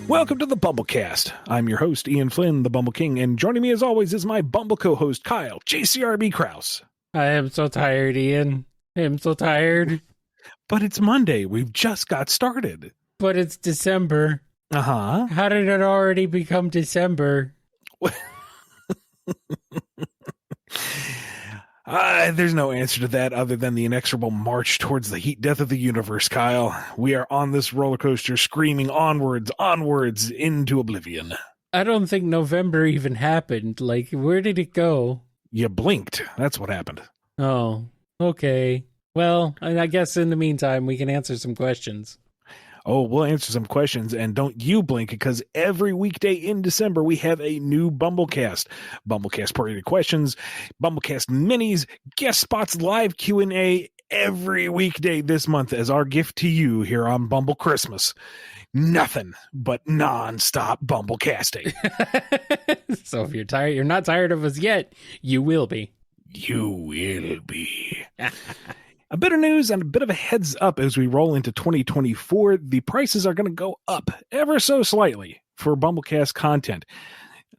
Welcome to the BumbleKast. I'm your host, Ian Flynn, the Bumble King, and joining me as always is my Bumble co-host, Kyle, JCRB Krause. I am so tired, Ian. I am so tired. But it's Monday. We've just got started. But it's December. Uh-huh. How did it already become December? There's no answer to that other than the inexorable march towards the heat death of the universe, Kyle. We are on this roller coaster screaming onwards into oblivion. I don't think November even happened. Like, where did it go? You blinked. That's what happened. Oh, okay. Well, I guess in the meantime, we can answer some questions. Oh, we'll answer some questions, and don't you blink, because every weekday in December, we have a new BumbleKast. BumbleKast Party Questions, BumbleKast Minis, guest spots, live Q&A every weekday this month as our gift to you here on BumbleKhristmas. Nothing but non-stop BumbleKasting. So if you're not tired of us yet, you will be. You will be. A bit of news and a bit of a heads up as we roll into 2024. The prices are going to go up ever so slightly for BumbleKast content.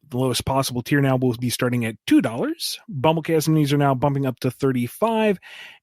The lowest possible tier now will be starting at $2. BumbleKast Minis are now bumping up to $35,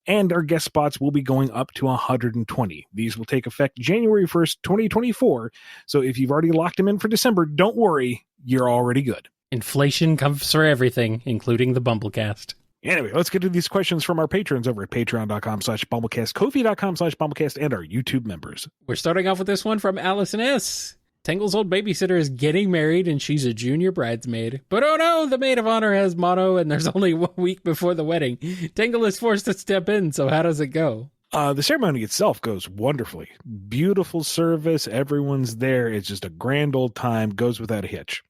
and our guest spots will be going up to $120. These will take effect January 1st, 2024. So if you've already locked them in for December, don't worry, you're already good. Inflation comes for everything, including the BumbleKast. Anyway, let's get to these questions from our patrons over at patreon.com/BumbleKast, Ko-fi.com/BumbleKast, and our YouTube members. We're starting off with this one from Allison S. Tangle's old babysitter is getting married and she's a junior bridesmaid. But oh no, the maid of honor has mono and there's only 1 week before the wedding. Tangle is forced to step in, so how does it go? The ceremony itself goes wonderfully. Beautiful service. Everyone's there. It's just a grand old time. Goes without a hitch.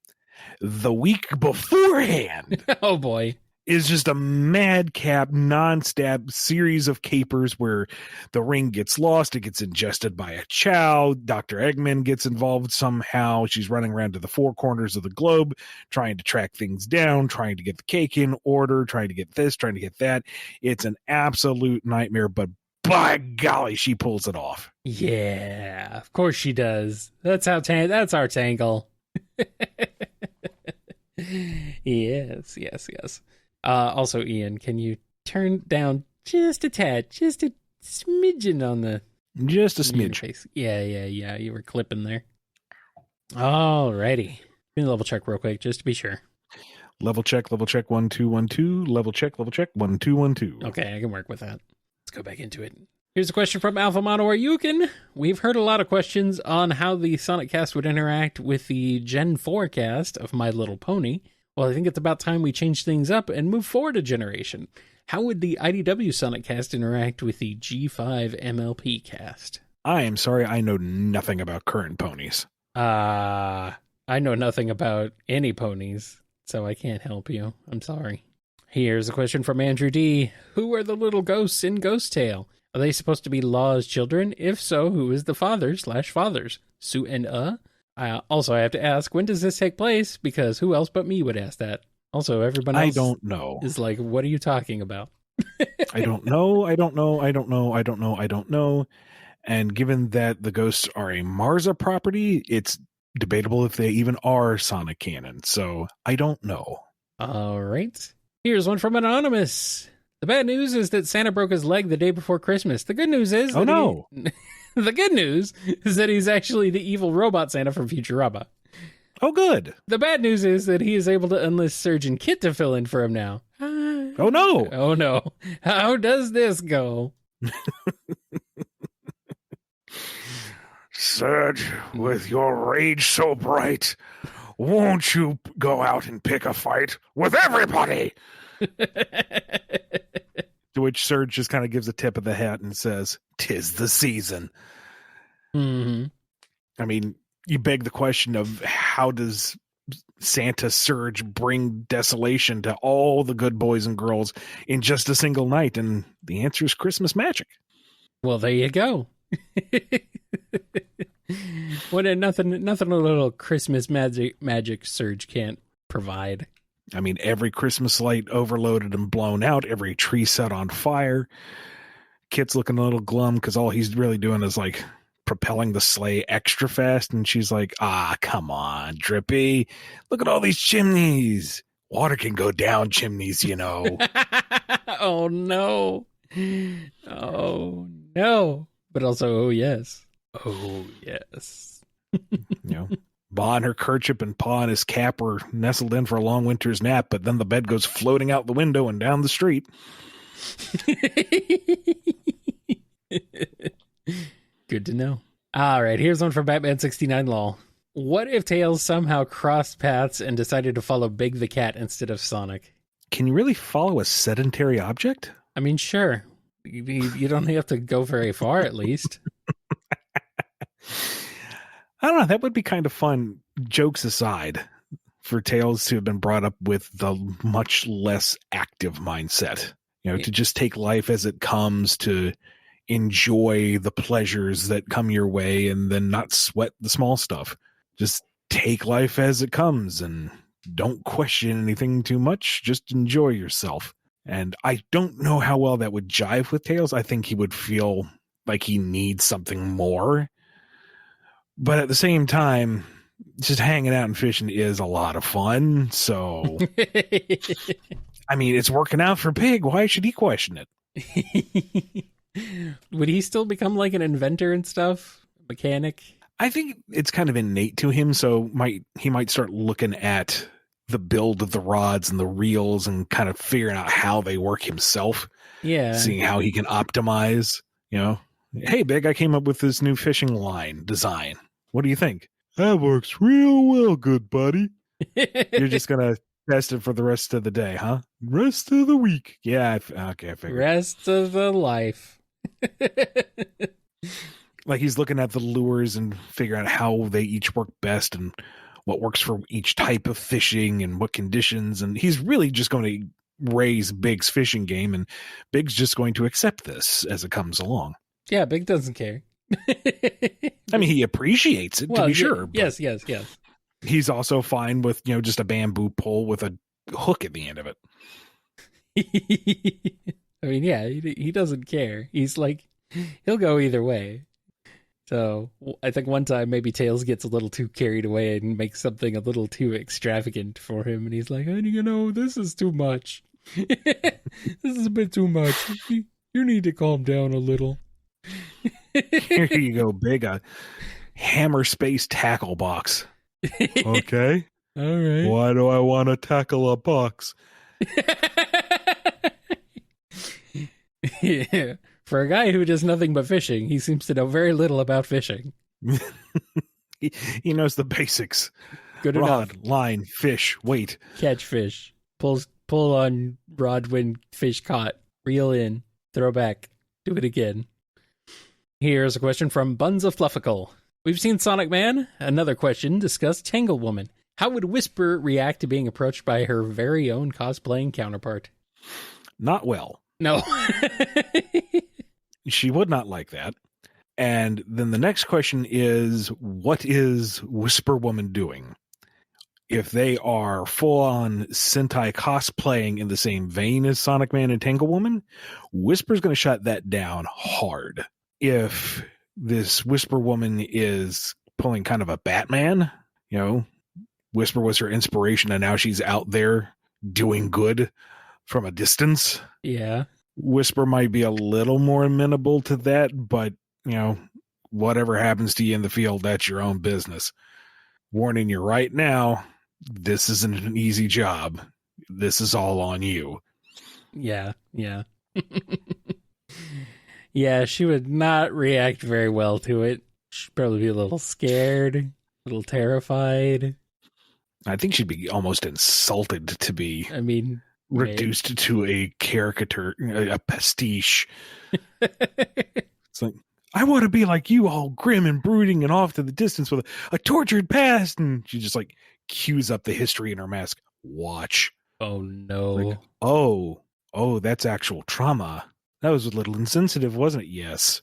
The week beforehand. Oh boy. Is just a madcap, non-stop series of capers where the ring gets lost, it gets ingested by a chow, Dr. Eggman gets involved somehow, she's running around to the four corners of the globe, trying to track things down, trying to get the cake in order, trying to get this, trying to get that. It's an absolute nightmare, but by golly, she pulls it off. Yeah, of course she does. That's our Tangle. Yes. Also, Ian, can you turn down just a tad, just a smidgen on the... Just a smidge. Face? Yeah, you were clipping there. Alrighty. Give me a level check real quick, just to be sure. Level check, 1 2 1 2. Level check, 1 2 1 2. Okay, I can work with that. Let's go back into it. Here's a question from Alpha Mono Ayukin. We've heard a lot of questions on how the Sonic cast would interact with the Gen 4 cast of My Little Pony. Well, I think it's about time we change things up and move forward a generation. How would the IDW Sonic cast interact with the G5 MLP cast? I am sorry, I know nothing about current ponies. I know nothing about any ponies, so I can't help you. I'm sorry. Here's a question from Andrew D. Who are the little ghosts in Ghost Tale? Are they supposed to be Law's children? If so, who is the father/fathers? Sue and Also, I have to ask, when does this take place? Because who else but me would ask that? Also, everyone else I don't know. Is like, what are you talking about? I don't know. And given that the ghosts are a Marza property, it's debatable if they even are Sonic canon. So I don't know. All right. Here's one from Anonymous. The bad news is that Santa broke his leg the day before Christmas. The good news is... Oh, no. The good news is that he's actually the evil robot Santa from Futurama. Oh, good. The bad news is that he is able to enlist Surgeon Kit to fill in for him now. Oh, no. Oh, no. How does this go? Surge, with your rage so bright, won't you go out and pick a fight with everybody? To which Surge just kind of gives a tip of the hat and says, "'Tis the season." Mm-hmm. I mean, you beg the question of how does Santa Surge bring desolation to all the good boys and girls in just a single night? And the answer is Christmas magic. Well, there you go. Nothing a little Christmas magic Surge can't provide. I mean, every Christmas light overloaded and blown out, every tree set on fire. Kit's looking a little glum because all he's really doing is like propelling the sleigh extra fast. And she's like, come on, Drippy. Look at all these chimneys. Water can go down chimneys, you know. Oh, no. Oh, no. But also, oh, yes. Oh, yes. Ma in her kerchief and Pa in his cap are nestled in for a long winter's nap, but then the bed goes floating out the window and down the street. Good to know. All right, here's one from Batman 69 Law. What if Tails somehow crossed paths and decided to follow Big the Cat instead of Sonic? Can you really follow a sedentary object? I mean, sure. You don't have to go very far, at least. I don't know. That would be kind of fun, jokes aside, for Tails to have been brought up with the much less active mindset. To just take life as it comes, to enjoy the pleasures that come your way and then not sweat the small stuff. Just take life as it comes and don't question anything too much. Just enjoy yourself. And I don't know how well that would jive with Tails. I think he would feel like he needs something more. But at the same time, just hanging out and fishing is a lot of fun. So, I mean, it's working out for Pig. Why should he question it? Would he still become like an inventor and stuff? Mechanic? I think it's kind of innate to him. So he might start looking at the build of the rods and the reels and kind of figuring out how they work himself. Yeah. Seeing how he can optimize, Hey, Big, I came up with this new fishing line design. What do you think? That works real well, good buddy. You're just going to test it for the rest of the day, huh? Rest of the week. Yeah, okay, I figured. Rest of the life. Like he's looking at the lures and figuring out how they each work best and what works for each type of fishing and what conditions. And he's really just going to raise Big's fishing game, and Big's just going to accept this as it comes along. Yeah, Big doesn't care. I mean, he appreciates it, to be sure. Yes. He's also fine with, just a bamboo pole with a hook at the end of it. I mean, yeah, he doesn't care. He's like, he'll go either way. So I think one time maybe Tails gets a little too carried away and makes something a little too extravagant for him. And he's like, this is too much. This is a bit too much. You need to calm down a little. Here you go, Big. A hammer space tackle box. Okay. All right. Why do I want to tackle a box? Yeah. For a guy who does nothing but fishing, he seems to know very little about fishing. He knows the basics. Good Rod, enough. line, fish, weight. Catch fish. Pull on rod when fish caught. Reel in. Throw back. Do it again. Here's a question from Buns of Flufficle. We've seen Sonic Man. Another question discussed Tangle Woman. How would Whisper react to being approached by her very own cosplaying counterpart? Not well. No. She would not like that. And then the next question is, what is Whisper Woman doing? If they are full-on Sentai cosplaying in the same vein as Sonic Man and Tangle Woman, Whisper's going to shut that down hard. If this Whisper Woman is pulling kind of a Batman, Whisper was her inspiration and now she's out there doing good from a distance. Yeah. Whisper might be a little more amenable to that, but, whatever happens to you in the field, that's your own business. Warning you right now, this isn't an easy job. This is all on you. Yeah. Yeah, she would not react very well to it. She'd probably be a little scared, a little terrified. I think she'd be almost insulted to be reduced to a caricature, a pastiche. It's like, I want to be like you, all grim and brooding and off to the distance with a tortured past. And she just cues up the history in her mask. Watch. Oh, no. That's actual trauma. That was a little insensitive, wasn't it? Yes.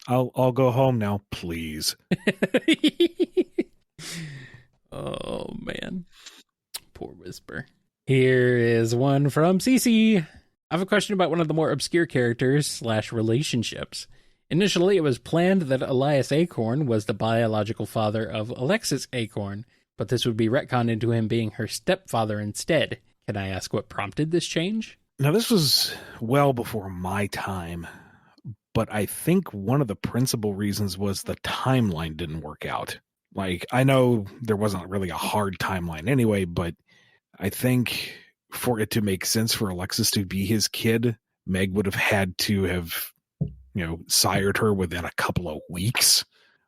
I'll go home now, please. Oh, man. Poor Whisper. Here is one from Cece. I have a question about one of the more obscure characters / relationships. Initially, it was planned that Elias Acorn was the biological father of Alexis Acorn, but this would be retconned into him being her stepfather instead. Can I ask what prompted this change? Now, this was well before my time, but I think one of the principal reasons was the timeline didn't work out. Like, I know there wasn't really a hard timeline anyway, but I think for it to make sense for Alexis to be his kid, Meg would have had to have, sired her within a couple of weeks,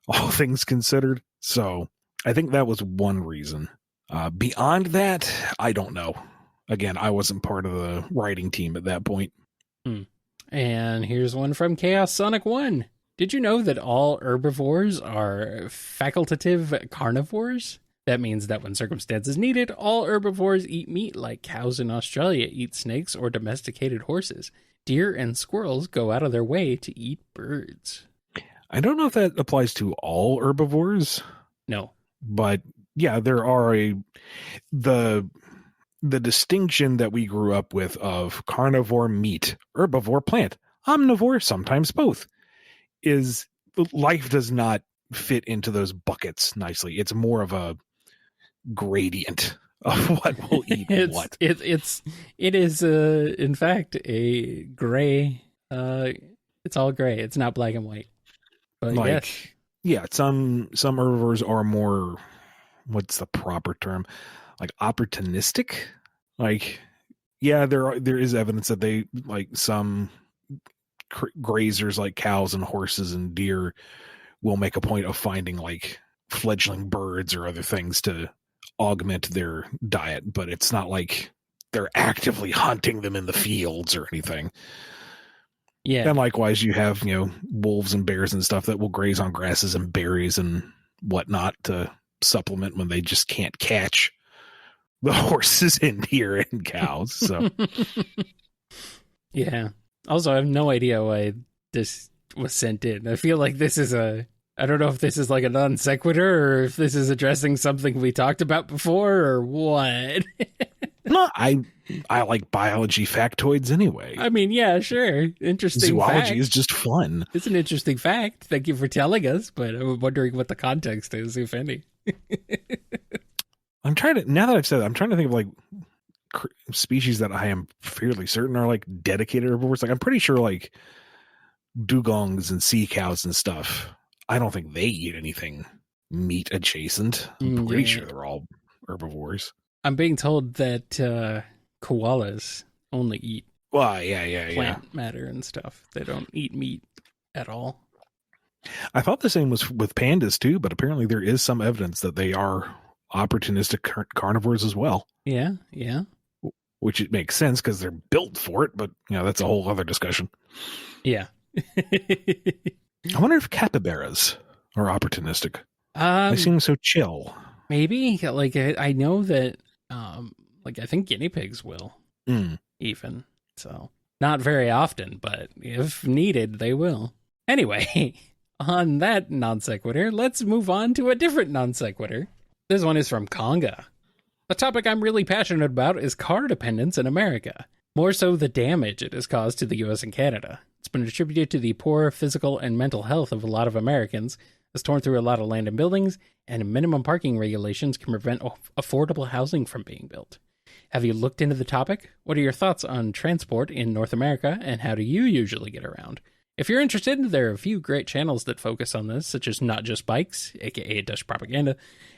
all things considered. So I think that was one reason. Beyond that, I don't know. Again, I wasn't part of the writing team at that point. And here's one from Chaos Sonic 1. Did you know that all herbivores are facultative carnivores? That means that when circumstances need it, all herbivores eat meat like cows in Australia eat snakes or domesticated horses. Deer and squirrels go out of their way to eat birds. I don't know if that applies to all herbivores. No. But yeah, there are the distinction that we grew up with of carnivore meat, herbivore plant, omnivore, sometimes both, is life does not fit into those buckets nicely. It's more of a gradient of what will eat what. It is in fact a gray. It's all gray. It's not black and white. But like, yeah, some herbivores are more, what's the proper term? Like opportunistic. Like, yeah, there is evidence that they, like, some grazers like cows and horses and deer will make a point of finding like fledgling birds or other things to augment their diet, but it's not like they're actively hunting them in the fields or anything. Yeah. And likewise, you have, wolves and bears and stuff that will graze on grasses and berries and whatnot to supplement when they just can't catch the horses and deer and cows. So yeah. Also, I have no idea why this was sent in. I feel like this is I don't know if this is like a non sequitur or if this is addressing something we talked about before or what. No, I like biology factoids anyway. I mean, yeah, sure. Interesting Zoology fact. is just fun. It's an interesting fact. Thank you for telling us, but I'm wondering what the context is, if any. Now that I've said it, I'm trying to think of like species that I am fairly certain are like dedicated herbivores. Like, I'm pretty sure like dugongs and sea cows and stuff, I don't think they eat anything meat adjacent. I'm pretty sure they're all herbivores. I'm being told that koalas only eat plant matter and stuff. They don't eat meat at all. I thought the same was with pandas too, but apparently there is some evidence that they are opportunistic carnivores as well. Yeah. Which it makes sense because they're built for it, but that's a whole other discussion. Yeah. I wonder if capybaras are opportunistic. They seem so chill. Maybe. Like, I know that, I think guinea pigs will, even. So, not very often, but if needed, they will. Anyway, on that non sequitur, let's move on to a different non sequitur. This one is from Conga. The topic I'm really passionate about is car dependence in America. More so the damage it has caused to the US and Canada. It's been attributed to the poor physical and mental health of a lot of Americans, has torn through a lot of land and buildings, and minimum parking regulations can prevent affordable housing from being built. Have you looked into the topic? What are your thoughts on transport in North America, and how do you usually get around? If you're interested, there are a few great channels that focus on this, such as Not Just Bikes, aka Dutch Propaganda,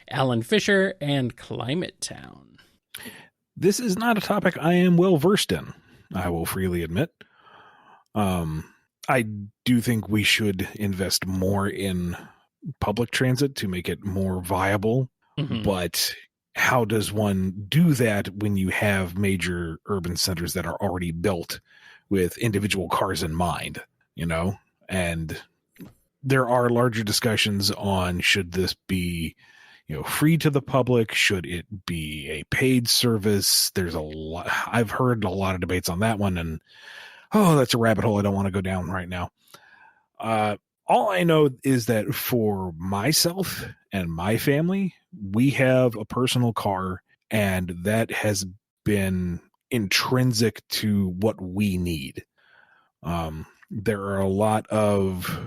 Alan Fisher, and Climate Town. This is not a topic I am well versed in, I will freely admit. I do think we should invest more in public transit to make it more viable, but how does one do that when you have major urban centers that are already built with individual cars in mind, and there are larger discussions on should this be, free to the public? Should it be a paid service? There's a lot. I've heard a lot of debates on that one, and that's a rabbit hole I don't want to go down right now. All I know is that for myself and my family, we have a personal car, and that has been intrinsic to what we need. there are a lot of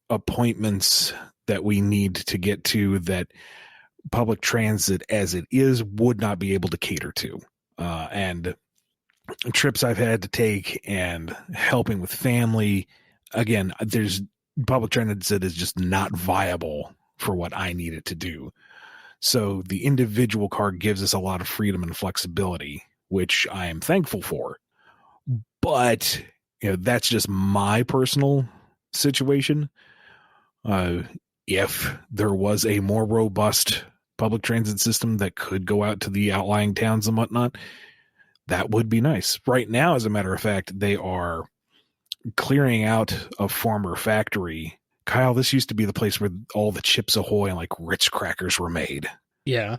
appointments that we need to get to that public transit as it is would not be able to cater to. And trips I've had to take and helping with family, again, there's public transit is just not viable for what I need it to do. So the individual car gives us a lot of freedom and flexibility, which I am thankful for. But, that's just my personal situation. If there was a more robust public transit system that could go out to the outlying towns and whatnot, that would be nice. Right now, as a matter of fact, they are clearing out a former factory. Kyle, this used to be the place where all the Chips Ahoy and like Ritz crackers were made. Yeah.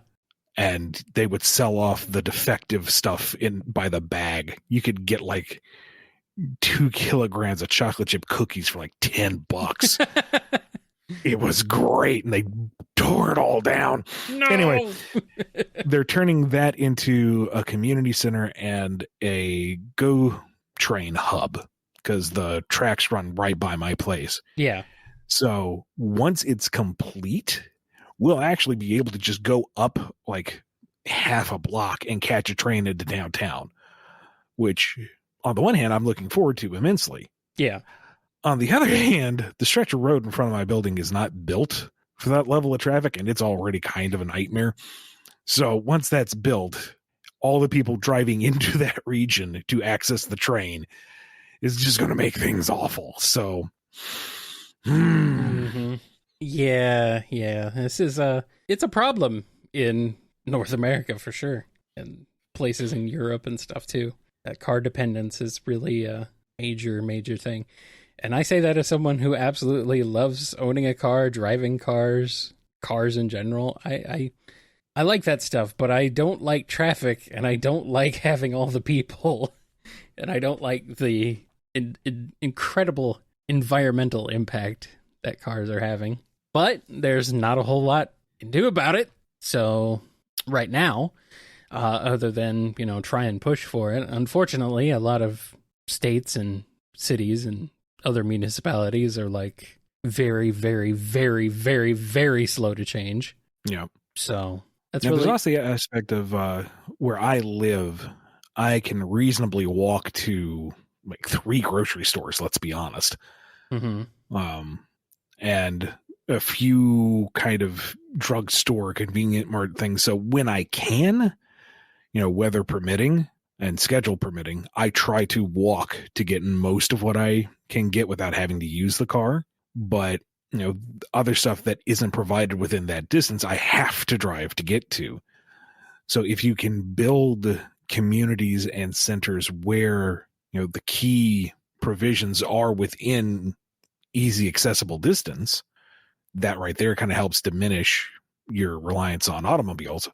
And they would sell off the defective stuff by the bag. You could get like 2 kilograms of chocolate chip cookies for like $10. It was great, and they tore it all down. No! Anyway, they're turning that into a community center and a GO train hub because the tracks run right by my place. Yeah. So once it's complete, we'll actually be able to just go up like half a block and catch a train into downtown, which on the one hand, I'm looking forward to immensely. Yeah. On the other hand, the stretch of road in front of my building is not built for that level of traffic, and it's already kind of a nightmare. So once that's built, all the people driving into that region to access the train is just going to make things awful. So, Mm-hmm. Yeah. This is it's a problem in North America for sure, and places in Europe and stuff too. That car dependence is really a major thing. And I say that as someone who absolutely loves owning a car, driving cars in general. I like that stuff, but I don't like traffic, and I don't like having all the people, and I don't like the incredible environmental impact that cars are having. But there's not a whole lot you can do about it. So right now, other than, try and push for it, unfortunately, a lot of states and cities and other municipalities are like very, very, very, very, very slow to change. Yeah. So that's now, really... There's also the aspect of where I live, I can reasonably walk to like 3 grocery stores, let's be honest. Mm-hmm. And a few kind of drugstore, convenient mart things. So when I can, weather permitting and schedule permitting, I try to walk to get most of what I can get without having to use the car. But, other stuff that isn't provided within that distance, I have to drive to get to. So if you can build communities and centers where, the key provisions are within easy accessible distance, that right there kind of helps diminish your reliance on automobiles.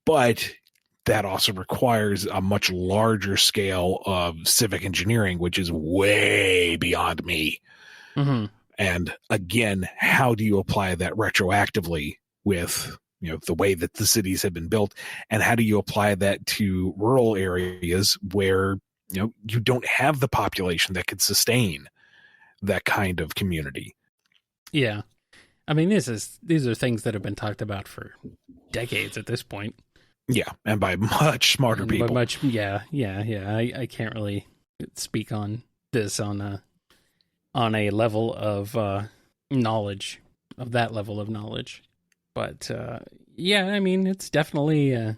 But that also requires a much larger scale of civic engineering, which is way beyond me. Mm-hmm. And again, how do you apply that retroactively with, the way that the cities have been built? And how do you apply that to rural areas where, you don't have the population that could sustain that kind of community? Yeah. I mean, these are things that have been talked about for decades at this point. Yeah, and by much smarter people. Yeah. I can't really speak on this on a level of knowledge, of that level of knowledge. But yeah, I mean, it's definitely a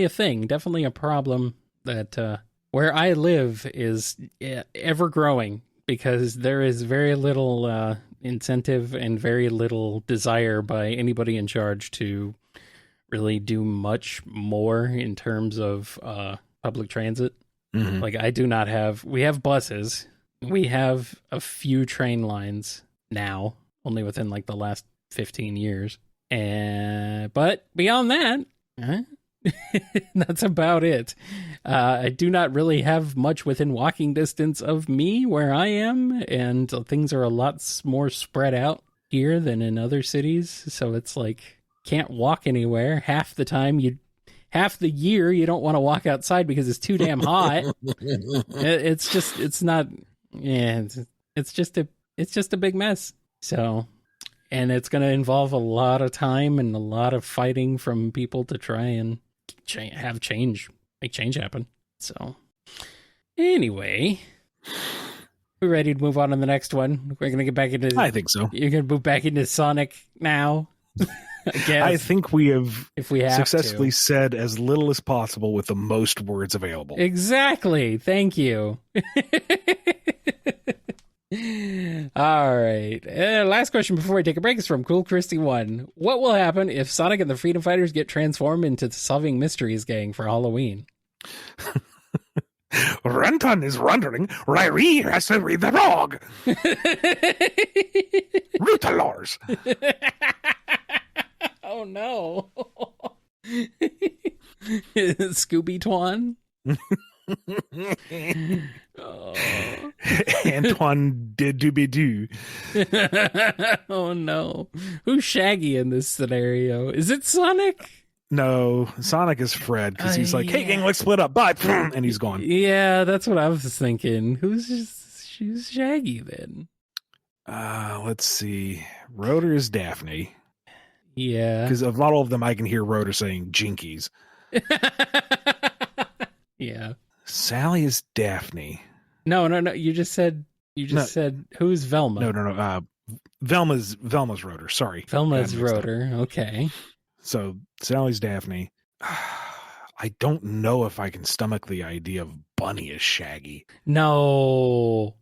thing, definitely a problem that where I live is ever growing, because there is very little incentive and very little desire by anybody in charge to really do much more in terms of public transit. Mm-hmm. Like, we have buses, we have a few train lines now, only within like the last 15 years. But beyond that, that's about it. I do not really have much within walking distance of me where I am, and things are a lot more spread out here than in other cities. So it's like, can't walk anywhere. Half the year you don't want to walk outside because it's too damn hot. It's Yeah, it's just a big mess. So, and it's going to involve a lot of time and a lot of fighting from people to try and make change happen. So, anyway, we're ready to move on to the next one. We're going to get back into. I think so. You're going to move back into Sonic now. I guess. I think we have, if we have successfully said as little as possible with the most words available. Exactly. Thank you. All right. Last question before we take a break is from Cool Christy 1. What will happen if Sonic and the Freedom Fighters get transformed into the Solving Mysteries gang for Halloween? Renton is wondering why he has to read the wrong. Rutalors. Oh no. Scooby Twan? Oh. Antoine did dooby doo. Oh no. Who's Shaggy in this scenario? Is it Sonic? No, Sonic is Fred because he's like, "Hey, gang, let's split up." Bye, and he's gone. Yeah, that's what I was thinking. Who's Shaggy then? Let's see. Rotor is Daphne. Yeah, because of not all of them, I can hear Rotor saying "Jinkies." Yeah. Sally is Daphne. No. You just said who's Velma? No. Velma's Rotor. Sorry, Velma's Rotor. Okay. So Sally's Daphne. I don't know if I can stomach the idea of Bunny as Shaggy. No.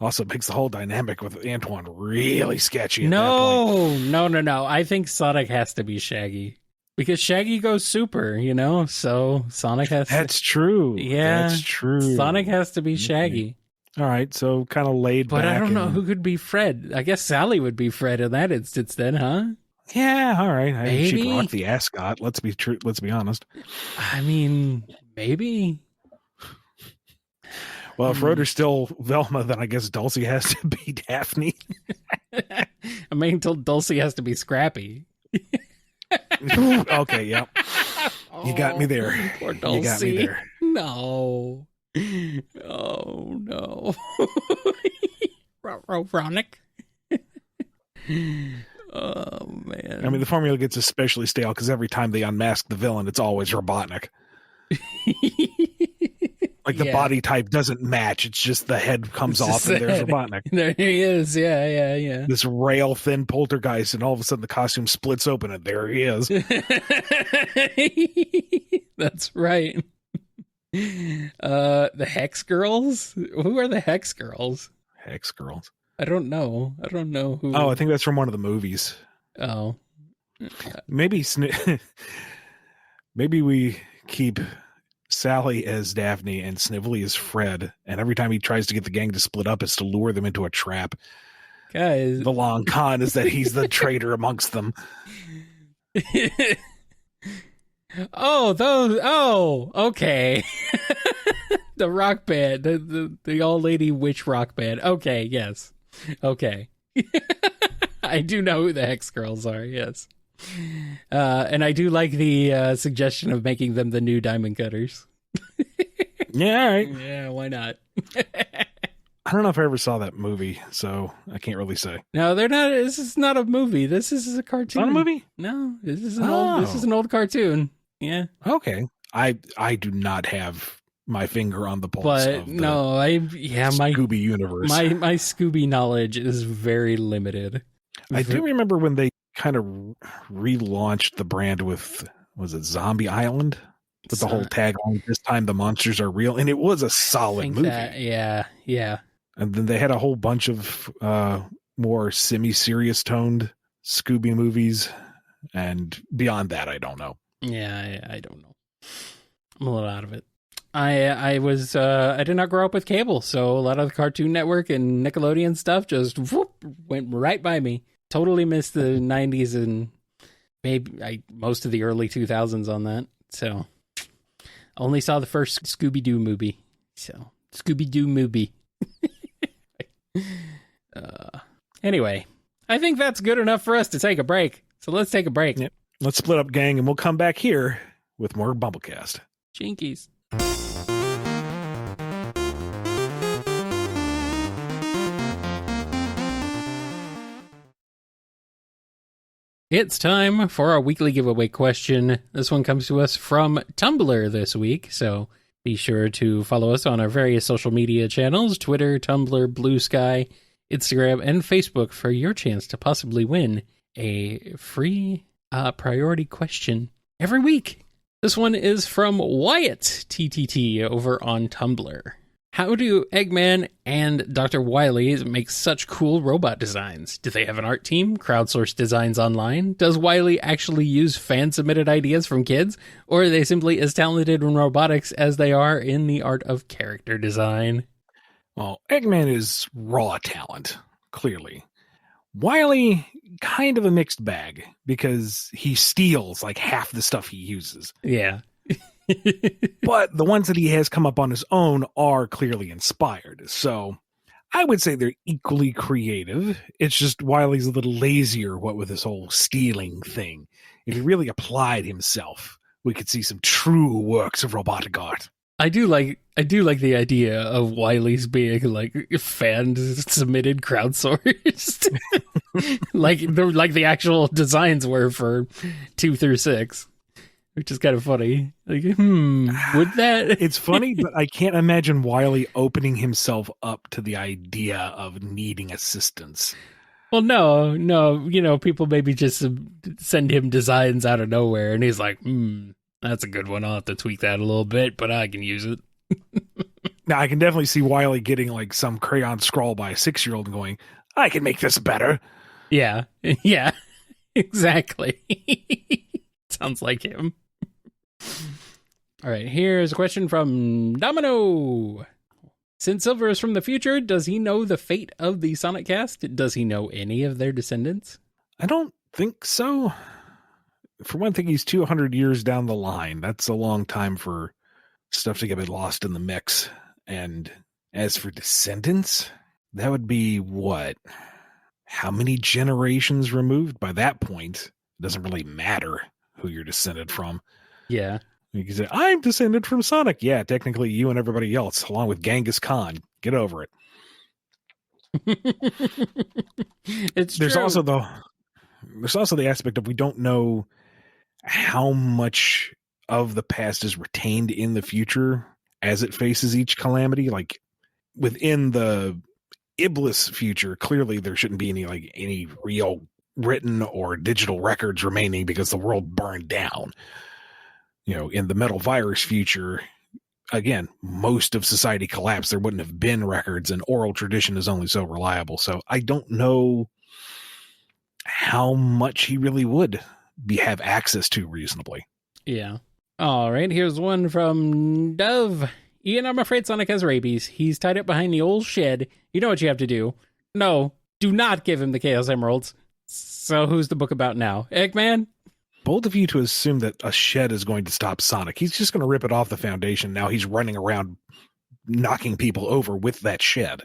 Also makes the whole dynamic with Antoine really sketchy at that point. No. I think Sonic has to be Shaggy. Because Shaggy goes super, so Sonic has That's true. Yeah. That's true. Sonic has to be Shaggy. All right, so kind of laid back. But I don't know who could be Fred. I guess Sally would be Fred in that instance then, huh? Yeah, all right. Maybe. She could rock the ascot. Let's be true. Let's be honest. I mean, maybe. Well, if Rotor's still Velma, then I guess Dulcie has to be Daphne. I mean, until Dulcie has to be Scrappy. Okay, yeah. You got me there. Poor Dulcie. You got me there. No. Oh, no. Ronic. Oh, man. I mean, the formula gets especially stale because every time they unmask the villain, it's always Robotnik. Like the body type doesn't match. It's just the head comes off and there's Robotnik. There he is. Yeah. This rail thin poltergeist, and all of a sudden the costume splits open and there he is. That's right. The Hex Girls? Who are the Hex Girls? Hex Girls. I don't know who. Oh, I think that's from one of the movies. Oh. Maybe we keep Sally as Daphne and Snively as Fred, and every time he tries to get the gang to split up, it's to lure them into a trap. Guys, the long con is that he's the traitor amongst them. Okay. The rock band, the old lady witch rock band. Okay, yes. Okay. I do know who the Hex Girls are, yes. And I do like the suggestion of making them the new Diamond Cutters. Yeah, all right. Yeah, why not? I don't know if I ever saw that movie, so I can't really say. No, they're not. This is not a movie. This is a cartoon. Not a movie? No, this is an old cartoon. Yeah. Okay. I do not have my finger on the pulse of the Scooby universe. My Scooby knowledge is very limited. I do remember when they kind of relaunched the brand with, was it Zombie Island? With the whole tagline, "This time the monsters are real," and it was a solid movie. Yeah. And then they had a whole bunch of more semi-serious toned Scooby movies, and beyond that, I don't know. Yeah, I don't know. I'm a little out of it. I did not grow up with cable, so a lot of the Cartoon Network and Nickelodeon stuff just went right by me. Totally missed the 90s and maybe most of the early 2000s on that. So only saw the first Scooby-Doo movie. So Scooby-Doo movie. Anyway, I think that's good enough for us to take a break. So let's take a break. Yep. Let's split up, gang, and we'll come back here with more BumbleKast. Jinkies. It's time for our weekly giveaway question. This one comes to us from Tumblr this week, so be sure to follow us on our various social media channels, Twitter, Tumblr, Blue Sky, Instagram, and Facebook for your chance to possibly win a free priority question every week. This one is from Wyatt TTT over on Tumblr. How do Eggman and Dr. Wily make such cool robot designs? Do they have an art team? Crowdsource designs online? Does Wily actually use fan-submitted ideas from kids? Or are they simply as talented in robotics as they are in the art of character design? Well, Eggman is raw talent, clearly. Wily, kind of a mixed bag, because he steals like half the stuff he uses. Yeah. But the ones that he has come up on his own are clearly inspired. So I would say they're equally creative. It's just Wily's a little lazier, what with this whole stealing thing. If he really applied himself, we could see some true works of robotic art. I do like the idea of Wily's being like fan submitted crowdsourced. like the actual designs were for 2 through 6. Which is kind of funny. Like, would that? It's funny, but I can't imagine Wily opening himself up to the idea of needing assistance. Well, no, people maybe just send him designs out of nowhere, and he's like, that's a good one. I'll have to tweak that a little bit, but I can use it. Now, I can definitely see Wily getting like some crayon scrawl by a 6-year-old and going, I can make this better. Yeah, exactly. Sounds like him. All right, here's a question from Domino. Since Silver is from the future, does he know the fate of the Sonic cast? Does he know any of their descendants? I don't think so. For one thing, he's 200 years down the line. That's a long time for stuff to get lost in the mix. And as for descendants, that would be what? How many generations removed? By that point, it doesn't really matter who you're descended from. Yeah. You can say, I'm descended from Sonic. Yeah, technically you and everybody else, along with Genghis Khan. Get over it. There's true. also the aspect of we don't know how much of the past is retained in the future as it faces each calamity. Like within the Iblis future, clearly there shouldn't be any real written or digital records remaining because the world burned down. In the Metal Virus future, again, most of society collapsed. There wouldn't have been records, and oral tradition is only so reliable. So I don't know how much he really would have access to reasonably. Yeah. All right, here's one from Dove. Ian, I'm afraid Sonic has rabies. He's tied up behind the old shed. You know what you have to do. No, do not give him the Chaos Emeralds. So who's the book about now? Eggman? Bold of you to assume that a shed is going to stop Sonic. He's just going to rip it off the foundation. Now he's running around knocking people over with that shed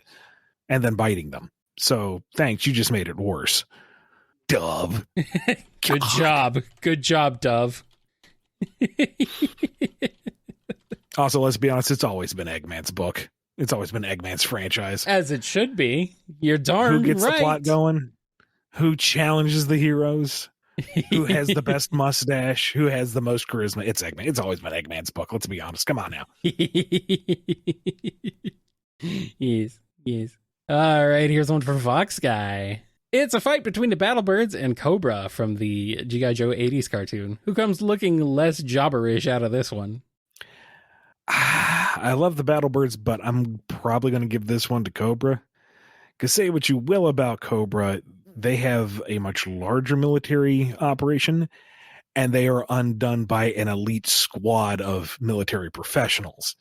and then biting them. So thanks, you just made it worse. Dove. Good job, Dove. Also, let's be honest, it's always been Eggman's book. It's always been Eggman's franchise. As it should be. You're darn right. Who gets the plot going? Who challenges the heroes? Who has the best mustache? Who has the most charisma? It's Eggman. It's always been Eggman's book. Let's be honest. Come on now. Yes. All right, here's one from Fox Guy. It's a fight between the Battlebirds and Cobra from the G.I. Joe 80s cartoon. Who comes looking less jobberish out of this one? I love the Battlebirds, but I'm probably going to give this one to Cobra. Because say what you will about Cobra, they have a much larger military operation, and they are undone by an elite squad of military professionals.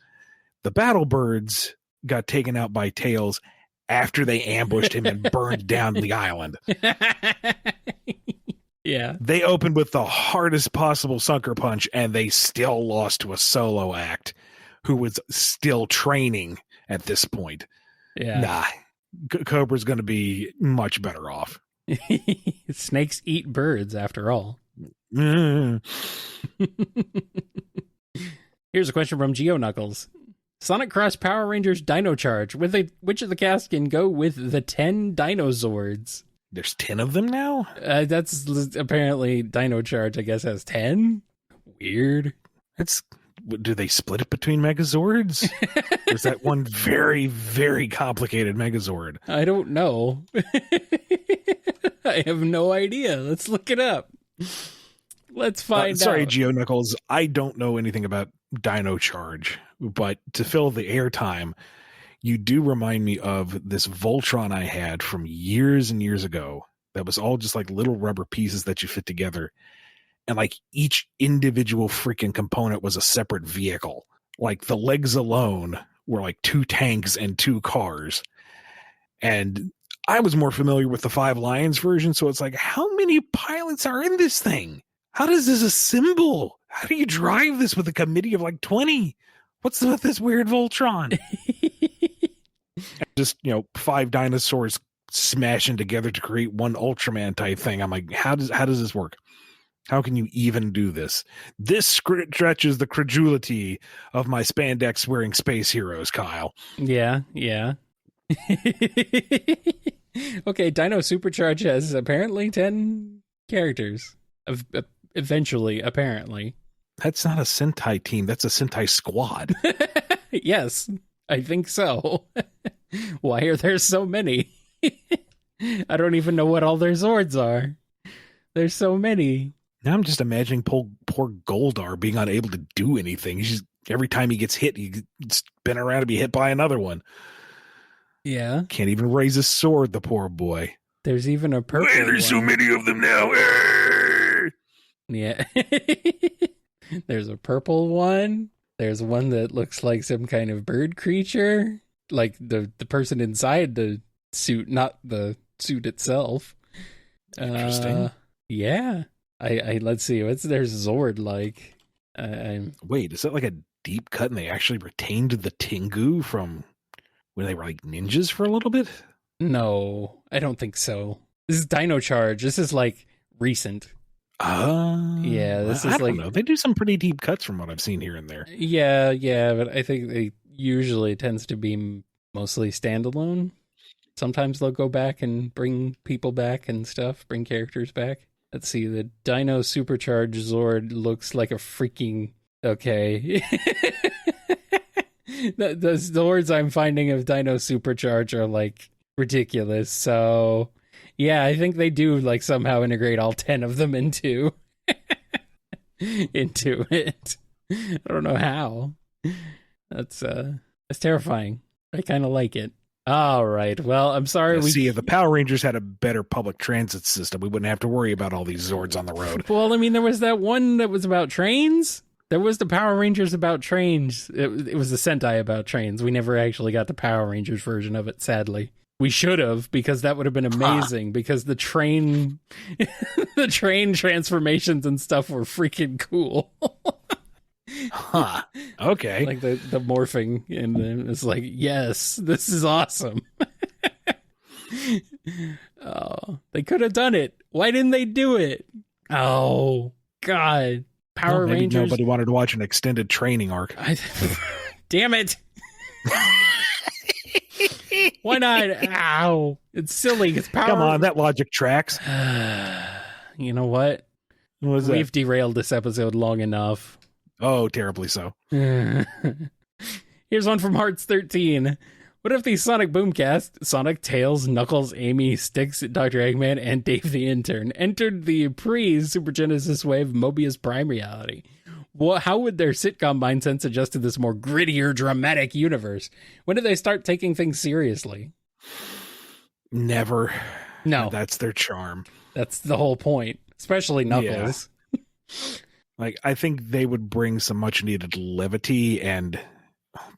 The Battlebirds got taken out by Tails after they ambushed him and burned down the island. Yeah. They opened with the hardest possible sucker punch, and they still lost to a solo act who was still training at this point. Yeah. Nah. Cobra's going to be much better off. Snakes eat birds, after all. Mm. Here's a question from Geo Knuckles. Sonic Cross Power Rangers Dino Charge. Which of the cast can go with the 10 Dinozords? There's 10 of them now? That's apparently Dino Charge, I guess, has 10. Weird. Do they split it between Megazords? Or is that one very, very complicated Megazord? I don't know. I have no idea. Let's look it up. Let's find out. Sorry, Geo Knuckles. I don't know anything about Dino Charge, but to fill the airtime, you do remind me of this Voltron I had from years and years ago that was all just like little rubber pieces that you fit together. And like each individual freaking component was a separate vehicle. Like the legs alone were like 2 tanks and 2 cars. And I was more familiar with the 5 Lions version. So it's like, how many pilots are in this thing? How does this assemble? How do you drive this with a committee of like 20? What's with this weird Voltron? Just, 5 dinosaurs smashing together to create one Ultraman type thing. I'm like, how does this work? How can you even do this? This stretches the credulity of my spandex wearing space heroes, Kyle. Yeah. Okay, Dino Supercharge has apparently 10 characters. Eventually, apparently. That's not a Sentai team. That's a Sentai squad. Yes, I think so. Why are there so many? I don't even know what all their Zords are. There's so many. Now I'm just imagining poor Goldar being unable to do anything. He's just, every time he gets hit, he spin around to be hit by another one. Yeah. Can't even raise his sword, the poor boy. There's even a purple one. There's so many of them now. Yeah. There's a purple one. There's one that looks like some kind of bird creature. Like the person inside the suit, not the suit itself. Interesting. Yeah. I let's see. What's their Zord like? Wait, is that like a deep cut and they actually retained the Tengu from when they were like ninjas for a little bit? No, I don't think so. This is Dino Charge. This is like recent. Yeah, this is I don't know. They do some pretty deep cuts from what I've seen here and there. Yeah, but I think they usually tends to be mostly standalone. Sometimes they'll go back and bring people back and stuff, bring characters back. Let's see, the Dino Supercharged Zord looks like a freaking... Okay. the Zords I'm finding of Dino Supercharge are, like, ridiculous. So, yeah, I think they do, like, somehow integrate all 10 of them into it. I don't know how. That's terrifying. I kind of like it. All right. Well, I'm sorry. See, if the Power Rangers had a better public transit system, we wouldn't have to worry about all these Zords on the road. Well, I mean, there was that one that was about trains. There was the Power Rangers about trains. It was the Sentai about trains. We never actually got the Power Rangers version of it, sadly. We should have, because that would have been amazing, because the train the train transformations and stuff were freaking cool. Huh. Okay. Like the morphing, and it's like, yes, this is awesome. Oh, they could have done it. Why didn't they do it? Oh, God. Power Rangers. Nobody wanted to watch an extended training arc. Damn it. Why not? Ow. It's silly. It's Power. Come on, that logic tracks. You know what? We've derailed this episode long enough. Oh, terribly so. Here's one from Hearts 13. What if the Sonic Boomcast, Sonic, Tails, Knuckles, Amy, Styx, Dr. Eggman, and Dave the Intern entered the pre-Super Genesis wave Mobius Prime reality? How would their sitcom mindset adjust to this more grittier, dramatic universe? When did they start taking things seriously? Never. No. That's their charm. That's the whole point, especially Knuckles. Yeah. Like, I think they would bring some much needed levity and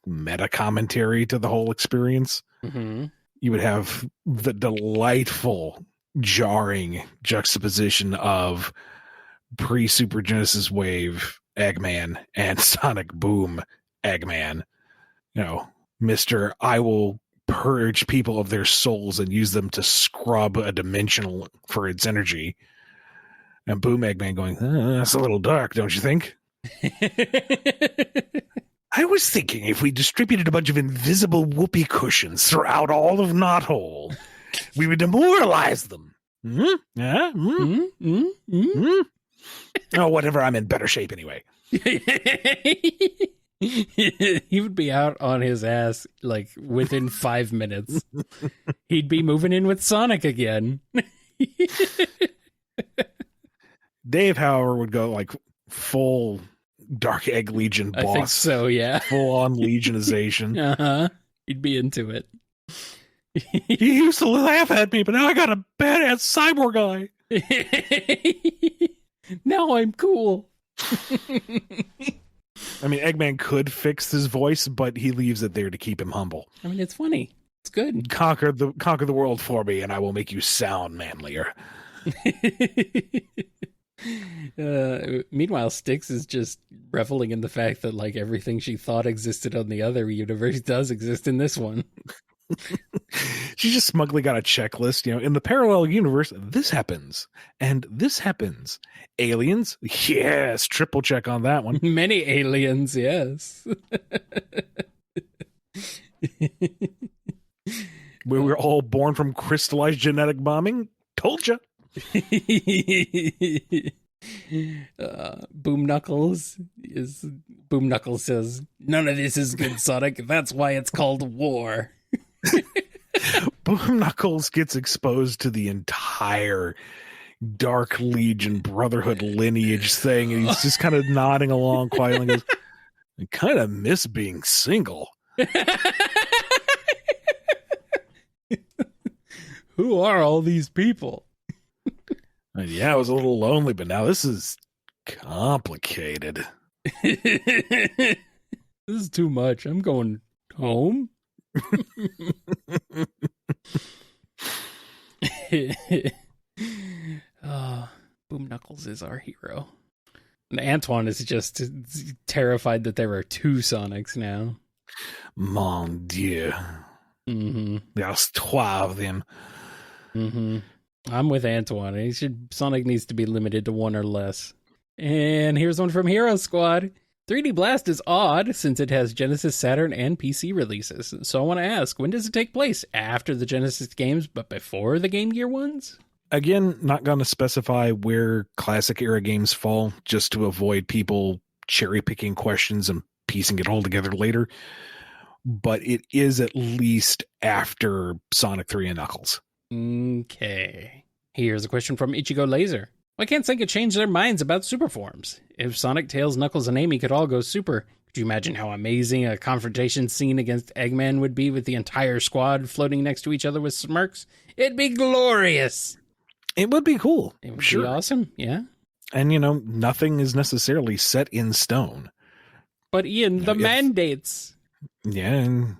meta commentary to the whole experience. Mm-hmm. You would have the delightful, jarring juxtaposition of pre-Super Genesis wave Eggman and Sonic Boom Eggman. You know, Mr. I will purge people of their souls and use them to scrub a dimensional for its energy. And Boom Eggman going, that's a little dark, don't you think? I was thinking if we distributed a bunch of invisible whoopee cushions throughout all of Knothole, we would demoralize them. Yeah? Oh, whatever. I'm in better shape anyway. He would be out on his ass like within 5 minutes. He'd be moving in with Sonic again. Dave, however, would go like full Dark Egg Legion boss. I think so, yeah. Full on legionization. Uh-huh. He'd be into it. He used to laugh at me, but now I got a badass cyborg guy. Now I'm cool. I mean, Eggman could fix his voice, but he leaves it there to keep him humble. I mean, it's funny. It's good. Conquer the world for me, and I will make you sound manlier. Meanwhile, Styx is just reveling in the fact that like everything she thought existed on the other universe does exist in this one. She just smugly got a checklist. In the parallel universe, this happens, and this happens. Aliens, yes, triple check on that one. Many aliens, yes. We were all born from crystallized genetic bombing. Told you. Boom Knuckles says, "None of this is good, Sonic. That's why it's called war." Boom Knuckles gets exposed to the entire Dark Legion Brotherhood lineage thing, and he's just kind of nodding along quietly and goes, "I kind of miss being single." Who are all these people? And yeah, I was a little lonely, but now this is complicated. This is too much. I'm going home. Boom Knuckles is our hero. And Antoine is just terrified that there are two Sonics now. Mon Dieu. Mm-hmm. There's 12 of them. Mm-hmm. I'm with Antoine. Sonic needs to be limited to one or less. And here's one from Hero Squad. 3D Blast is odd since it has Genesis, Saturn, and PC releases. So I want to ask, when does it take place? After the Genesis games, but before the Game Gear ones? Again, not going to specify where classic era games fall, just to avoid people cherry picking questions and piecing it all together later. But it is at least after Sonic 3 and Knuckles. Okay. Here's a question from Ichigo Laser. Why can't Sega change their minds about super forms? If Sonic, Tails, Knuckles, and Amy could all go super, could you imagine how amazing a confrontation scene against Eggman would be with the entire squad floating next to each other with smirks? It'd be glorious. It would be cool. It would be awesome, yeah. And, nothing is necessarily set in stone. But Ian, the mandates. Yeah, and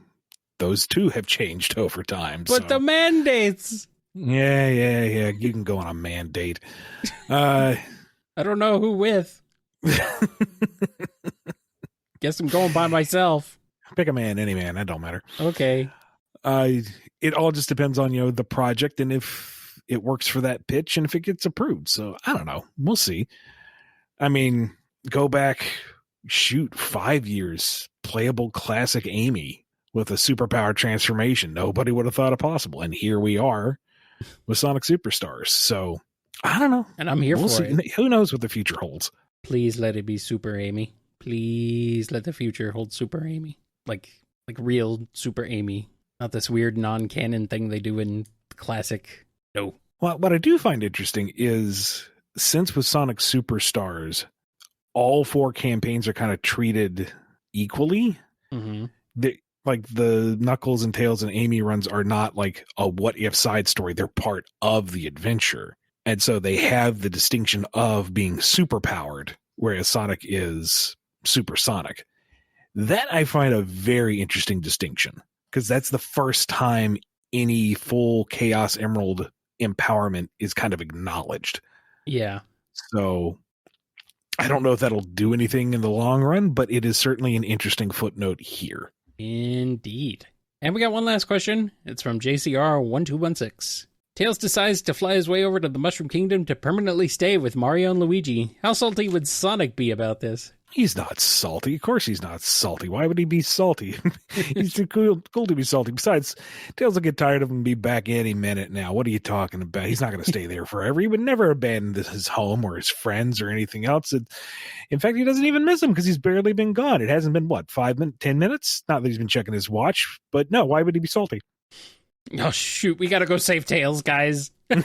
those too have changed over time. But the mandates. Yeah. You can go on a mandate. I don't know who with. Guess I'm going by myself. Pick a man, any man. That don't matter. Okay. It all just depends on, the project and if it works for that pitch and if it gets approved. So I don't know. We'll see. I mean, go back, 5 years, playable classic Amy with a superpower transformation. Nobody would have thought it possible. And here we are with Sonic Superstars. So I don't know. And I'm here for it. Who knows what the future holds? Please let it be Super Amy. Please let the future hold Super Amy. Like real Super Amy. Not this weird non-canon thing they do in classic. No. Well, what I do find interesting is since with Sonic Superstars, all 4 campaigns are kind of treated equally. Mm-hmm. The Knuckles and Tails and Amy runs are not like a what if side story. They're part of the adventure. And so they have the distinction of being super powered, whereas Sonic is supersonic. That I find a very interesting distinction because that's the first time any full Chaos Emerald empowerment is kind of acknowledged. Yeah. So I don't know if that'll do anything in the long run, but it is certainly an interesting footnote here. Indeed. And we got one last question. It's from JCR1216. Tails decides to fly his way over to the Mushroom Kingdom to permanently stay with Mario and Luigi. How salty would Sonic be about this? He's not salty. Of course he's not salty. Why would he be salty? He's too cool to be salty. Besides, Tails will get tired of him and be back any minute now. What are you talking about? He's not going to stay there forever. He would never abandon his home or his friends or anything else. In fact, he doesn't even miss them because he's barely been gone. It hasn't been, 10 minutes? Not that he's been checking his watch, but no, why would he be salty? Oh, shoot. We got to go save Tails, guys. We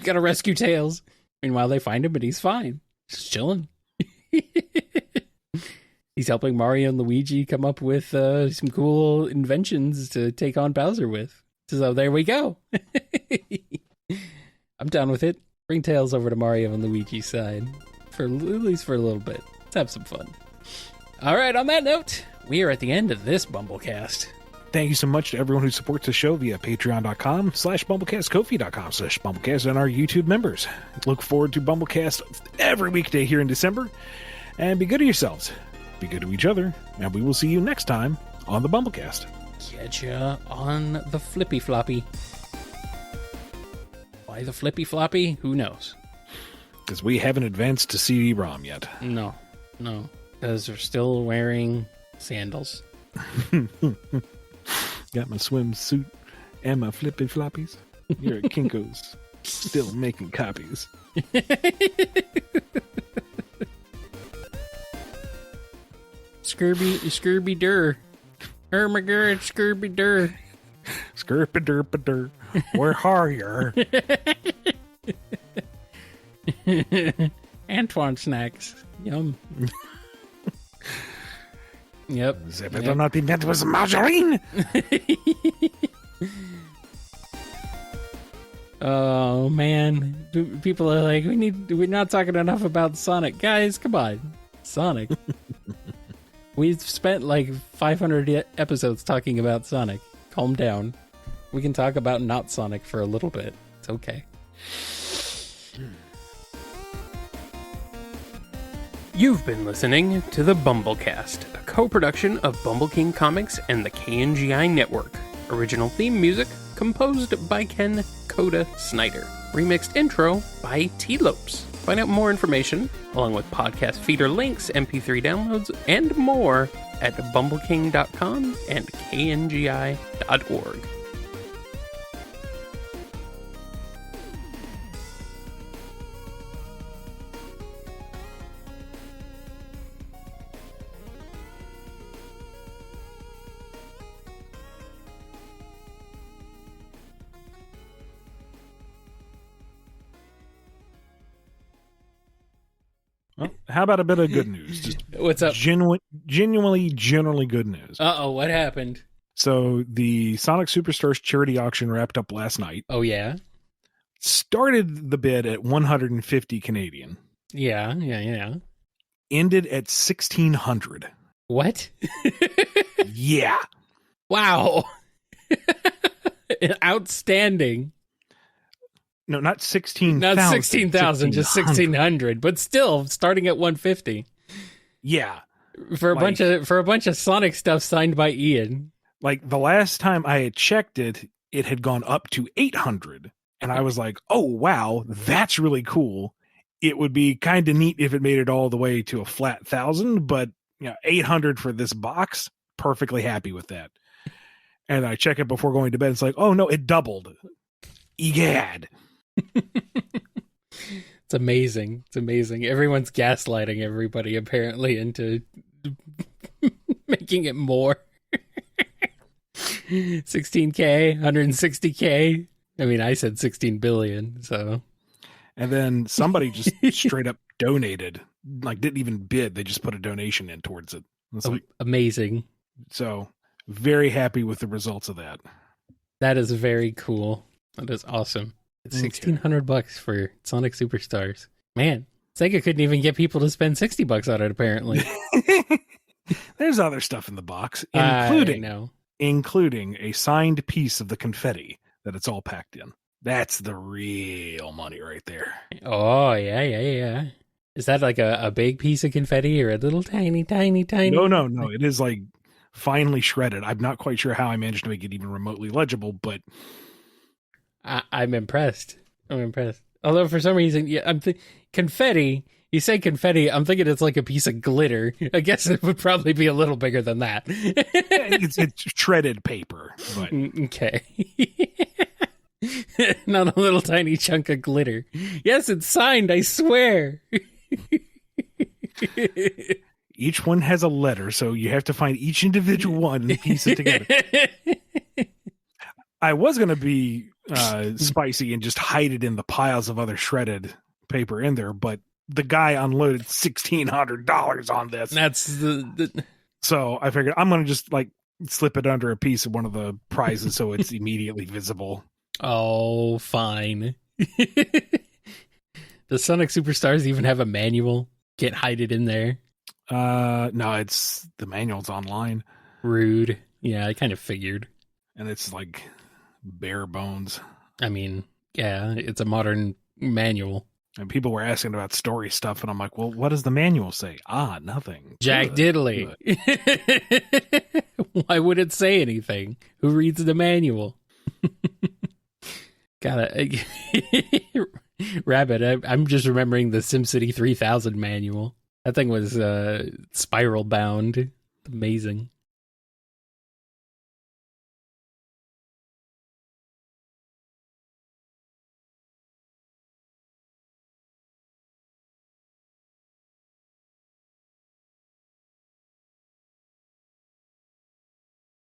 got to rescue Tails. Meanwhile, they find him, but he's fine. Just chilling. He's helping Mario and Luigi come up with some cool inventions to take on Bowser with. So there we go. I'm down with it. Bring Tails over to Mario and Luigi's side. At least for a little bit. Let's have some fun. All right, on that note, we are at the end of this BumbleKast. Thank you so much to everyone who supports the show via patreon.com/BumbleKast, Ko-fi.com/BumbleKast, and our YouTube members. Look forward to BumbleKast every weekday here in December. And be good to yourselves. Be good to each other. And we will see you next time on the BumbleKast. Catch ya on the flippy floppy. Why the flippy floppy? Who knows? Because we haven't advanced to CD-ROM yet. No. Because we're still wearing sandals. Got my swimsuit and my flippy floppies. Here at Kinko's, still making copies. Scurby dur. Hermagerd Scurby dur. Skirpa derpa dur. Where are you? Antoine snacks. Yum. Yep. They better not invent with margarine. Oh man, people are like, we're not talking enough about Sonic, guys. Come on, Sonic. We've spent like 500 episodes talking about Sonic. Calm down. We can talk about not Sonic for a little bit. It's okay. You've been listening to the BumbleKast, a co-production of Bumble King Comics and the KNGI Network. Original theme music composed by Ken Coda Snyder. Remixed intro by T-Lopes. Find out more information, along with podcast feeder links, MP3 downloads, and more at bumbleking.com and kngi.org. Well, how about a bit of good news? Just What's up? Genuinely good news. Uh-oh, what happened? So the Sonic Superstars charity auction wrapped up last night. Oh, yeah? Started the bid at 150 Canadian. Yeah. Ended at 1,600. What? Yeah. Wow. Outstanding. No, not 16,000. Not 16,000, just 1,600, but still starting at 150. Yeah. For a bunch of Sonic stuff signed by Ian. Like the last time I had checked it, it had gone up to 800. And I was like, oh, wow, that's really cool. It would be kind of neat if it made it all the way to a flat 1,000, but 800 for this box, perfectly happy with that. And I check it before going to bed. It's like, oh, no, it doubled. Egad. It's amazing. Everyone's gaslighting everybody apparently into making it more. 16K, 160K. I mean, I said 16 billion, so. And then somebody just straight up donated, like didn't even bid. They just put a donation in towards it. It's like, amazing. So very happy with the results of that. That is very cool. That is awesome. It's $1,600 for Sonic Superstars. Man, Sega couldn't even get people to spend $60 on it, apparently. There's other stuff in the box, including a signed piece of the confetti that it's all packed in. That's the real money right there. Oh, yeah. Is that like a big piece of confetti or a little tiny? No. It is like finely shredded. I'm not quite sure how I managed to make it even remotely legible, but... I'm impressed. Although for some reason, yeah, confetti. You say confetti, I'm thinking it's like a piece of glitter. I guess it would probably be a little bigger than that. It's shredded paper. But. Okay. Not a little tiny chunk of glitter. Yes, it's signed, I swear. Each one has a letter, so you have to find each individual one and piece it together. I was going to be spicy and just hide it in the piles of other shredded paper in there, but the guy unloaded $1,600 on this. That's the... So I figured I'm going to just like slip it under a piece of one of the prizes so it's immediately visible. Oh, fine. Does Sonic Superstars even have a manual? Can't hide it in there. No, it's the manual's online. Rude. Yeah, I kind of figured. And it's like bare bones. I mean, yeah, it's a modern manual. And people were asking about story stuff, and I'm like, well, what does the manual say? Nothing. Jack Diddley. Why would it say anything? Who reads the manual? Rabbit, I'm just remembering the SimCity 3000 manual. That thing was spiral bound. Amazing.